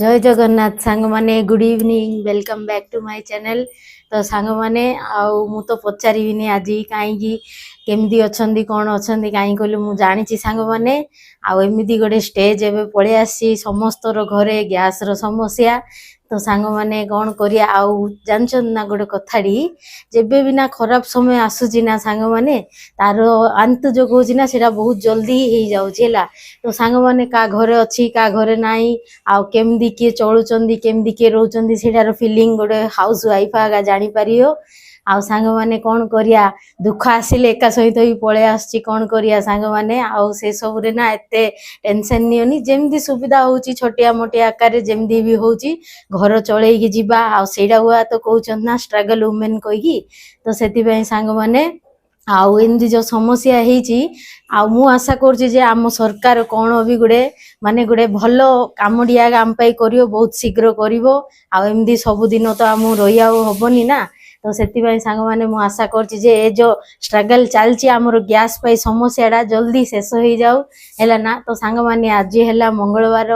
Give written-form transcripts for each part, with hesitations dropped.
जय जगन्नाथ सांग माने good evening welcome back to my channel. तो सांग माने मु तो पचारिबिनी आज कहीं केमती अच्छी कौन अच्छा कहीं कहली मुझे जानी सांग माने आमती गोटे स्टेज एवं पलि आसी समस्तर घरे गैस रो समस्या। तो सांग माने कौन करिया जान ना गोटे कथाड़ी जेबे भी ना खराब समय आसूची ना सांग माने तार अंत जो कौची ना सेटा बहुत जल्दी ही जाउची है। तो सांग माने का घरे अच्छी का घरे नाई केमती किए चलुचंदी केमती किए रोचंदी सेटार फीलिंग गोटे हाउस वाइफ आगा जानी पारियो। सांग माने कौन करिया दुख आसिले एका सहित ही पळे आसची कौन करिया सांग माने से सब रे ना एते टेंशन नियोनी जेमती सुविधा होची छोटिया मोटिया आकार जेमती भी होची घर चलैकी जीवा सेटा हुआ तो कहउछन ना स्ट्रगल वुमेन कहिकी। तो सेति पई सांग माने एमती जो समस्या होती मु आशा कर आम सरकार कौन भी गोटे माने गोटे भल काम आम करियो बहुत शीघ्र करिवो एमती सबुदिन तो आम रही हबनी ना। तो से सांग माने मु आशा कर जो स्ट्रगल चलची आमर गैस पाई समस्याटा जल्दी शेष हो जाऊ है ना। तो सांग माने आज है मंगलवार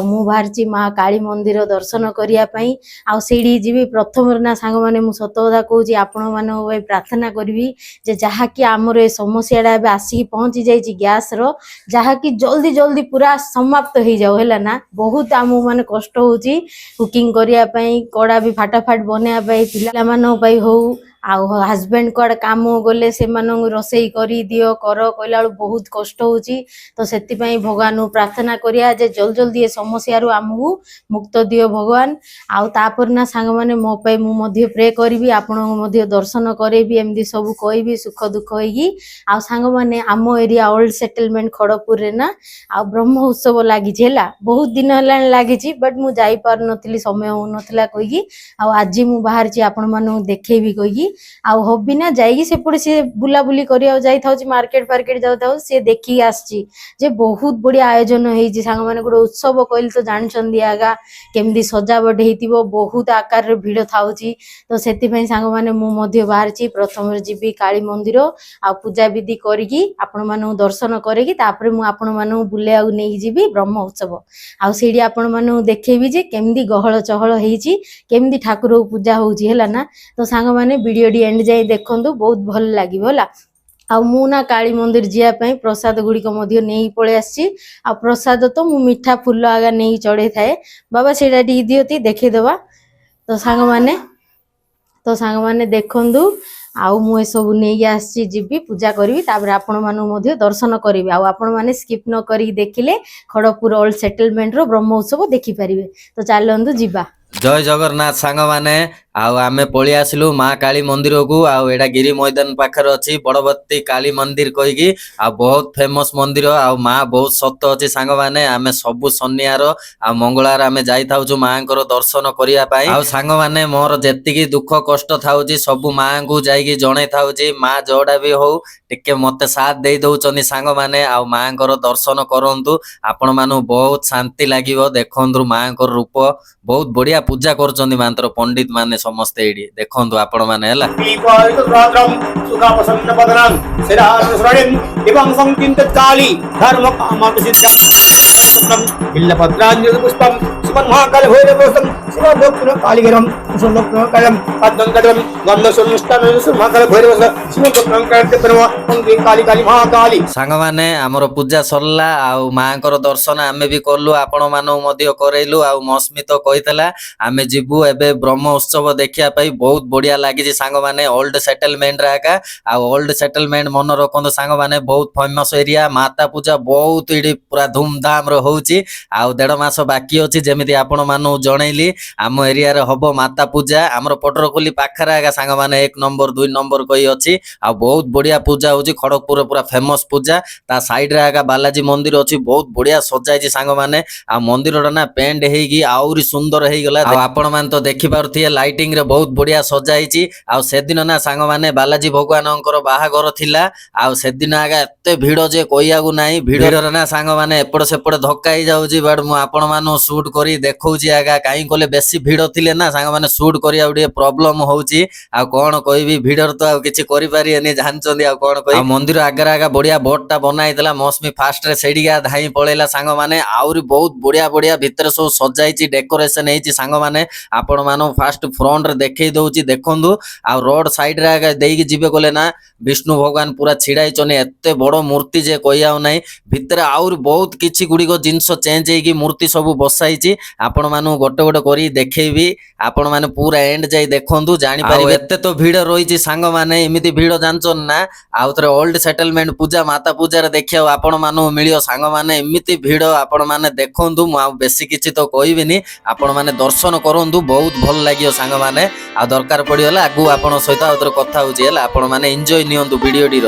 मु बाहरी माँ काली मंदिर दर्शन करने से जी प्रथम ना सांग माने मु सत कथा कहूँ आपण मान प्रार्थना करी जे जहाँकि आमर ए समस्याटा आसिक पहुँची जाइए गैस रो जहाँकि जल्दी जल्दी पूरा समाप्त हो जाऊ है ना। बहुत आम माने कष्ट होची कुकिंग करने कड़ा भी फाटाफाट बनाई पिला मानी हो हजबैंड कड़े काम गले से रोसई कर दियो कर कहला बहुत कष्ट होची। तो से भगवान प्रार्थना करिया जे जल्दी जल्दी ये समस्या आमको मुक्त दियो भगवान। तापर ना सांग माने मो पे मु प्रे करी आपण दर्शन करेबी एमती सब कहि सुख दुख होगी सांग माने आम एरिया ओल्ड सेटलमेंट खड़गपुर रे ना ब्रह्म उत्सव लगी बहुत दिन है लगी बट मु जाई पार नथिली समय हो नथिला कहि आज मु बाहर आपण मानू देखेबी कहि हबी ना जाइए सेपटे सी बुलाबुली कर मार्केट फार्केट जाऊ सी देखी आसची जे बहुत बढ़िया आयोजन होती सांग माने गोटे उत्सव कहले तो जानछंदी आगा केमती सजावट हो बहुत आकार भिड़ थाउची। तो सेति सांग माने मु मध्य बाहरची प्रथम जीवी काली मंदिर पूजा विधि करी आपण मानू दर्शन करी तापर मु आपण मानू बुले नहीं जीवी ब्रह्म उत्सव से आपण मानू देखेबी जे केमती गहल चहल होईची केमती ठाकुर पूजा होउची है ना। तो सांग माने वीडियो एंड जाए देखंतु बहुत भल लागिवो ला मु ना काली मंदिर जावाई प्रसाद गुड़िक नहीं पलि आसी प्रसाद तो मु मीठा फूल आगा नहीं चढ़े थाए बाबा सेटा टी दियती देखीदवा। तो सांग माने देखंतु मु सब नहीं आसी जीवी पूजा करी तापर आपण मानू दर्शन करी आपण माने स्किप न करी देखिले खड़गपुर ओल्ड सेटलमेंट रो ब्रह्म उत्सव देखि पारिबे। तो चलंतु जीवा। जय जगन्नाथ सांग माने आमे पलि आसिलु माँ काली मंदिर को एटा गिरी मैदान पाखर अच्छी बड़बत्ती काली मंदिर कहीकि बहुत फेमस मंदिर माँ बहुत सत अच्छी सांग माने आमे सबु शनिवार मंगलवार आमे जाई थाउछु माँ को दर्शन करने सांग माने मोर जेतिकी दुख कष्ट थाउची सबु माँ को जाइकी जणे थाउची माँ जोड़ा भी हो टिके मते साथ दे दउचनी सांग माने माँ को दर्शन करंतु आपण मानु बहुत शांति लागिवो। देखंतु माँ को रूप बहुत बढ़िया पूजा करचंदी मांतर पंडित माने समस्ते एडी देखंतु आपण माने हला सांग माने हमर पूजा सरला माँ को दर्शन आमे भी करलु आपण मानो मध्य करैलु मस्मित कहितला आमे जीवु एबे ब्रह्म उत्सव देखिया पाई बहुत बढ़िया लागी सांग माने ओल्ड सेटलमेंट राका ओल्ड सेटलमेंट मन रखंतु सांग माने बहुत फेमस एरिया माता पूजा बहुत इडी पूरा धूमधाम रो होउची 1.5 मास बाकी अछि जेमिति आपण मानु जणैली आम एरिया रे हबो माता पूजा हमर पटरकुली पाखरा आगा सांग माने 1 नंबर 2 नंबर कहि अछि बहुत बढ़िया पूजा होउची खड़गपुर पूरा फेमस पूजा ता साइड रे आगा बालाजी मंदिर अछि बहुत बढ़िया सजाइची सांग माने मंदिर रा ना पेंट हेगी आउरी सुंदर हे गला आपण मान तो देखि पारुथिए लाइटिंग रे बहुत बढ़िया सजाइची से दिन ना सांग माने बालाजी भगवानंकर बाहागर थिला से दिन आगा एते भिड़ जे कहियागु नाही भिड़ रे ना सांग माने एपड़ सेपड़ धक्का ही जाउची बट मु आपण मानु शूट କରି ଦେଖଉଛି ଆଗା କାହିଁ କଲେ ବେଶୀ ଭିଡ଼ ଥିଲେ ନା ସାଙ୍ଗମାନେ ସୁଟ୍ କରିବାକୁ ଟିକେ ପ୍ରୋବ୍ଲେମ ହଉଛି ଆଉ କଣ କହିବି ଭିଡ଼ରେ ତ ଆଉ କିଛି କରିପାରିବେନି ଜାଣିଛନ୍ତି ଆଉ କଣ କହିବି। ମନ୍ଦିର ଆଗରେ ଆଗା ବଢିଆ ବୋର୍ଡଟା ବନା ହେଇଥିଲା ମୌସୁମୀ ଫାଷ୍ଟରେ ସେଇଠିକା ଧାଇଁ ପଳେଇଲା ସାଙ୍ଗମାନେ ଆହୁରି ବହୁତ ବଢିଆ ବଢିଆ ଭିତରେ ସବୁ ସଜାଇଛି ଡେକୋରେସନ ହେଇଛି ସାଙ୍ଗମାନେ ଆପଣ ମାନଙ୍କୁ ଫାଷ୍ଟ ଫ୍ରଣ୍ଟରେ ଦେଖେଇ ଦଉଛି ଦେଖନ୍ତୁ ଆଉ ରୋଡ ସାଇଡରେ ଆଗା ଦେଇକି ଯିବେ ଗଲେ ନା ବିଷ୍ଣୁ ଭଗବାନ ପୁରା ଛିଡା ହେଇଛନ୍ତି ଏତେ ବଡ ମୂର୍ତ୍ତି ଯେ କହିବାକୁ ନାହିଁ ଭିତରେ ଆହୁରି ବହୁତ କିଛି ଗୁଡ଼ିକ ଜିନିଷ ଚେଞ୍ଜ ହେଇକି ମୂର୍ତ୍ତି ସବୁ ବସାଇଛି ଆପଣ ମାନଙ୍କୁ ଗୋଟେ ଗୋଟେ କରି ଦେଖେଇବି ଆପଣ ମାନେ ପୁରା ଏଣ୍ଡ ଯାଇ ଦେଖନ୍ତୁ ଜାଣିପାରିବେ ଏତେ ତ ଭିଡ଼ ରହିଛି ସାଙ୍ଗମାନେ ଏମିତି ଭିଡ଼ ଜାଣିଛନ୍ତି ନା ଆଉ ଥରେ ଓଲ୍ଡ ସେଟଲମେଣ୍ଟ ପୂଜା ମାତା ପୂଜାରେ ଦେଖିବାକୁ ଆପଣ ମାନଙ୍କୁ ମିଳିବ ସାଙ୍ଗମାନେ ଏମିତି ଭିଡ଼ ଆପଣ ମାନେ ଦେଖନ୍ତୁ ମୁଁ ଆଉ ବେଶୀ କିଛି ତ କହିବିନି ଆପଣ ମାନେ ଦର୍ଶନ କରନ୍ତୁ ବହୁତ ଭଲ ଲାଗିବ ସାଙ୍ଗମାନେ ଆଉ ଦରକାର ପଡ଼ିଗଲା ଆଗକୁ ଆପଣଙ୍କ ସହିତ ଆଉ ଥରେ କଥା ହଉଛି ହେଲା ଆପଣ ମାନେ ଏନ୍ଜୟ ନିଅନ୍ତୁ ଭିଡ଼ିଓଟିର।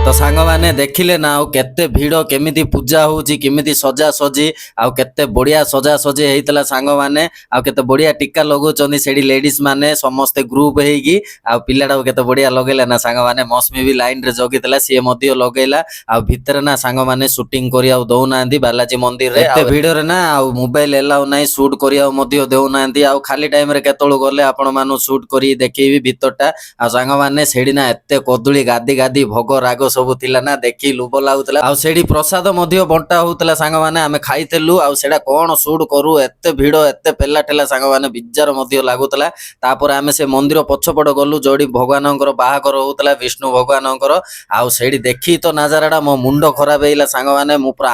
तो सांग मैंने देखिले ना आउ केते भिड़ केमिति पूजा होउची केमिति सजा सजी आउ केते बढ़िया सजा सजी हेइतला सांग माने आउ केते बढ़िया टिक्का लगौचंदी सेडी लेडीज माने समस्त ग्रुप हेइकी आउ पिलाडा केते बढ़िया लगेला ना सांग माने मौसमी भी लाइन रे जगितला सिए मदियो लगेला आउ भितर ना सांग माने शूटिंग करिया दउ नांदी बालाजी मंदिर रे एते भिड़ रे ना आउ मोबाइल एलाउ नाही शूट करिया मदियो देउ नांदी आउ खाली टाइम रे केतळो गले आपण मानु शूट करी देखैबी भितरटा आ सांग माने सेडी ना एते कदुली गादी गादी भोग राग सब ସବୁ ଥିଲା ନା ଦେଖି ଲୁଭ ଲାଗୁଥିଲା। ଆଉ ସେଠି ପ୍ରସାଦ ମଧ୍ୟ ବଣ୍ଟା ହଉଥିଲା ସାଙ୍ଗମାନେ, ଆମେ ଖାଇଥିଲୁ। ଆଉ ସେଇଟା କଣ ସୁଟ କରୁ, ଏତେ ଭିଡ ଏତେ ପେଲା ଠେଲା ସାଙ୍ଗମାନେ, ବିଜାର ମଧ୍ୟ ଲାଗୁଥିଲା। ତାପରେ ଆମେ ସେ ମନ୍ଦିର ପଛପଟ ଗଲୁ ଯୋଉଠି ଭଗବାନଙ୍କର ବାହାଘର ହଉଥିଲା, ବିଷ୍ଣୁ ଭଗବାନଙ୍କର। ଆଉ ସେଇଠି ଦେଖି ତ ନାଜାରାଟା ମୋ ମୁଣ୍ଡ ଖରାପ ହେଇଲା ସାଙ୍ଗମାନେ, ମୁଁ ପୁରା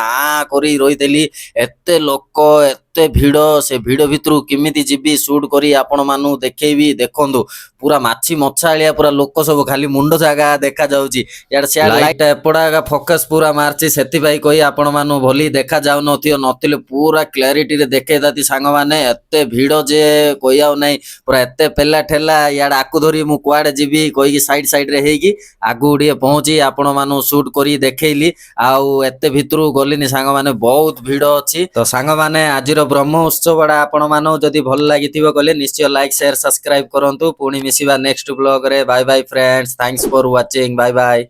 କରି ରହିଥିଲି। ଏତେ ଲୋକ ଏତେ ଭିଡ, ସେ ଭିଡ ଭିତରୁ କେମିତି ଯିବି ସୁଟ କରି ଆପଣ ମାନଙ୍କୁ ଦେଖେଇବି। ଦେଖନ୍ତୁ ପୁରା ମାଛି ମଛାଳିଆ ପୁରା ଲୋକ ସବୁ, ଖାଲି ମୁଣ୍ଡ ଜାଗା ଦେଖା ଯାଉଛି। ଇଆଡେ ସିଆଡେ ଲାଇଟଟା ଏପଟ ଆଗା ଫୋକସ ପୁରା ମାରଛି, ସେଥିପାଇଁ କହି ଆପଣ ମାନଙ୍କୁ ଭଲି ଦେଖା ଯାଉନଥିବ, ନଥିଲେ ପୁରା କ୍ଲାରିଟିରେ ଦେଖେଇଥାନ୍ତି ସାଙ୍ଗମାନେ। ଏତେ ଭିଡ ଯେ କହି ଆଉ ନାହିଁ, ପୁରା ଏତେ ପେଲା ଠେଲା। ଇଆଡେ ଆକୁ ଧରି ମୁଁ କୁଆଡେ ଯିବି କହିକି ସାଇଡ ରେ ହେଇକି ଆଗକୁ ଟିକେ ପହଞ୍ଚି ଆପଣ ମାନଙ୍କୁ ସୁଟ କରି ଦେଖେଇଲି। ଆଉ ଏତେ ଭିତରୁ ଗଲିନି ସାଙ୍ଗମାନେ, ବହୁତ ଭିଡ ଅଛି। ତ ସାଙ୍ଗମାନେ ଆଜିର ବ୍ରହ୍ମ ଉତ୍ସବଟା ଆପଣ ମାନଙ୍କୁ ଯଦି ଭଲ ଲାଗିଥିବ କହିଲେ ନିଶ୍ଚୟ ଲାଇକ୍ ସେୟାର ସବସ୍କ୍ରାଇବ କରନ୍ତୁ। ପୁଣି ମିଶିବା ନେକ୍ସଟ ବ୍ଲଗରେ। Bye bye friends, thanks for watching, bye bye.